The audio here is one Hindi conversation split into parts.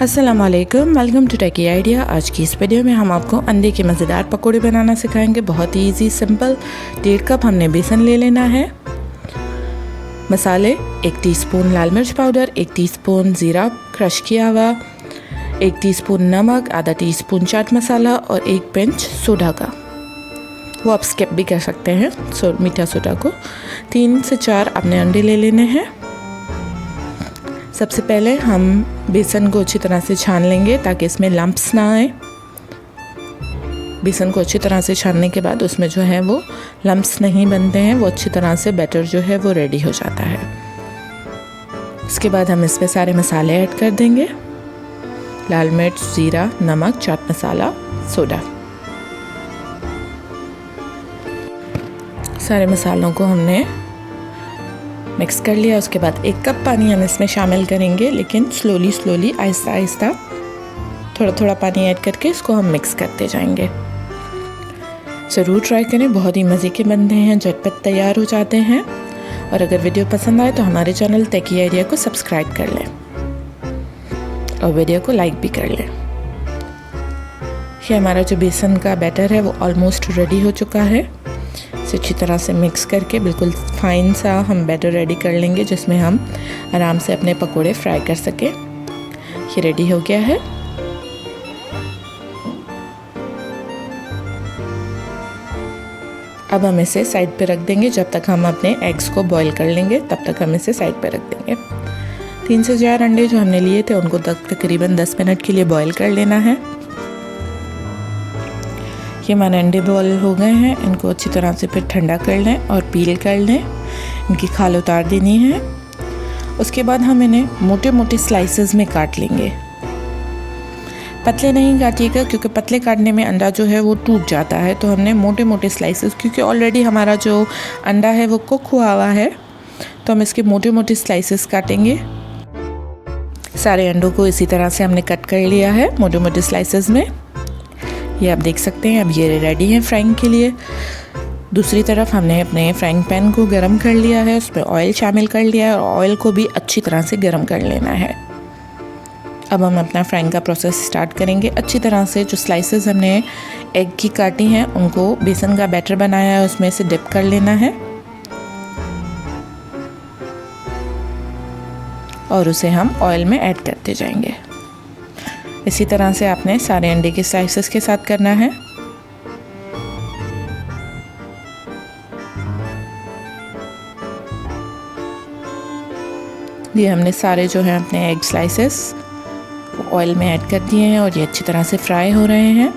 अस्सलाम वालेकुम, वेलकम टू टेकी आइडिया। आज की इस वीडियो में हम आपको अंडे के मज़ेदार पकोड़े बनाना सिखाएंगे। बहुत ही इजी सिंपल। 1.5 कप हमने बेसन ले लेना है। मसाले 1 टीस्पून लाल मिर्च पाउडर, 1 टीस्पून ज़ीरा क्रश किया हुआ, 1 टीस्पून नमक, आधा टीस्पून चाट मसाला और 1 पिंच सोडा का। वो आप स्किप भी कर सकते हैं मीठा सोडा को। 3 से 4 अपने अंडे ले लेने हैं। सबसे पहले हम बेसन को अच्छी तरह से छान लेंगे ताकि इसमें लम्प्स ना आए। बेसन को अच्छी तरह से छानने के बाद उसमें जो है वो लम्प्स नहीं बनते हैं, वो अच्छी तरह से बैटर जो है वो रेडी हो जाता है। इसके बाद हम इसमें सारे मसाले ऐड कर देंगे। लाल मिर्च, ज़ीरा, नमक, चाट मसाला, सोडा। सारे मसालों को हमने मिक्स कर लिया। उसके बाद 1 कप पानी हम इसमें शामिल करेंगे, लेकिन स्लोली आहिस्ता आहिस्ता थोड़ा थोड़ा पानी ऐड करके इसको हम मिक्स करते जाएंगे। ज़रूर ट्राई करें, बहुत ही मज़े के बनते हैं, झटपट तैयार हो जाते हैं। और अगर वीडियो पसंद आए तो हमारे चैनल टेकी आइडिया को सब्सक्राइब कर लें और वीडियो को लाइक भी कर लें। ये हमारा जो बेसन का बैटर है वो ऑलमोस्ट रेडी हो चुका है। इसे अच्छी तरह से मिक्स करके बिल्कुल फाइन सा हम बैटर रेडी कर लेंगे, जिसमें हम आराम से अपने पकोड़े फ्राई कर सकें। ये रेडी हो गया है। अब हम इसे साइड पे रख देंगे। जब तक हम अपने एग्स को बॉईल कर लेंगे तब तक हम इसे साइड पे रख देंगे। 3 से 4 अंडे जो हमने लिए थे उनको तकरीबन 10 मिनट के लिए बॉईल कर लेना है। ये हमारे अंडे बॉईल हो गए हैं। इनको अच्छी तरह से फिर ठंडा कर लें और पील कर लें। इनकी खाल उतार देनी है। उसके बाद हम इन्हें मोटे मोटे स्लाइसेस में काट लेंगे। पतले नहीं काटिएगा, क्योंकि पतले काटने में अंडा जो है वो टूट जाता है। तो हमने मोटे मोटे स्लाइसेस, क्योंकि ऑलरेडी हमारा जो अंडा है वो कुक हुआ हुआ है, तो हम इसके मोटे मोटे स्लाइसेस काटेंगे। सारे अंडों को इसी तरह से हमने कट कर लिया है मोटे मोटे स्लाइसेस में। ये आप देख सकते हैं। अब ये रेडी है फ्राइंग के लिए। दूसरी तरफ हमने अपने फ्राइंग पैन को गरम कर लिया है, उसमें ऑयल शामिल कर लिया है और ऑयल को भी अच्छी तरह से गरम कर लेना है। अब हम अपना फ्राइंग का प्रोसेस स्टार्ट करेंगे। अच्छी तरह से जो स्लाइसेस हमने एग की काटी हैं उनको बेसन का बैटर बनाया है उसमें से डिप कर लेना है और उसे हम ऑयल में ऐड करते जाएंगे। इसी तरह से आपने सारे अंडे के स्लाइसेस के साथ करना है। ये हमने सारे जो हैं अपने एग स्लाइसेस ऑयल में ऐड कर दिए हैं और ये अच्छी तरह से फ्राई हो रहे हैं।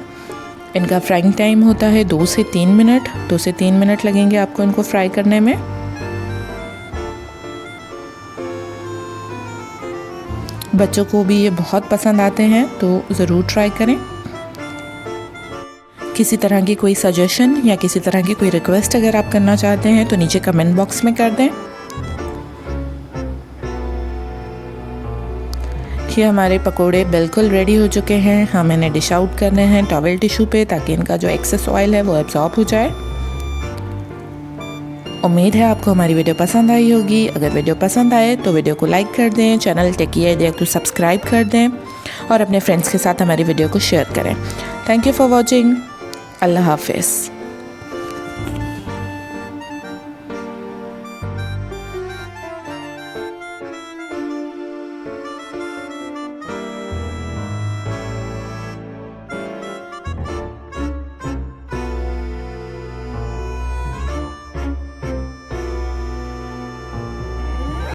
इनका फ्राइंग टाइम होता है 2 से 3 मिनट। 2 से 3 मिनट लगेंगे आपको इनको फ्राई करने में। बच्चों को भी ये बहुत पसंद आते हैं, तो ज़रूर ट्राई करें। किसी तरह की कोई सजेशन या किसी तरह की कोई रिक्वेस्ट अगर आप करना चाहते हैं तो नीचे कमेंट बॉक्स में कर दें। ये हमारे पकोड़े बिल्कुल रेडी हो चुके हैं। हम इन्हें डिश आउट कर रहे हैं टॉवल टिश्यू पे, ताकि इनका जो एक्सेस ऑयल है वो एब्जॉर्ब हो जाए। उम्मीद है आपको हमारी वीडियो पसंद आई होगी। अगर वीडियो पसंद आए तो वीडियो को लाइक कर दें, चैनल टेकी आइडिया को सब्सक्राइब कर दें और अपने फ्रेंड्स के साथ हमारी वीडियो को शेयर करें। Thank you for watching. अल्लाह हाफिज़।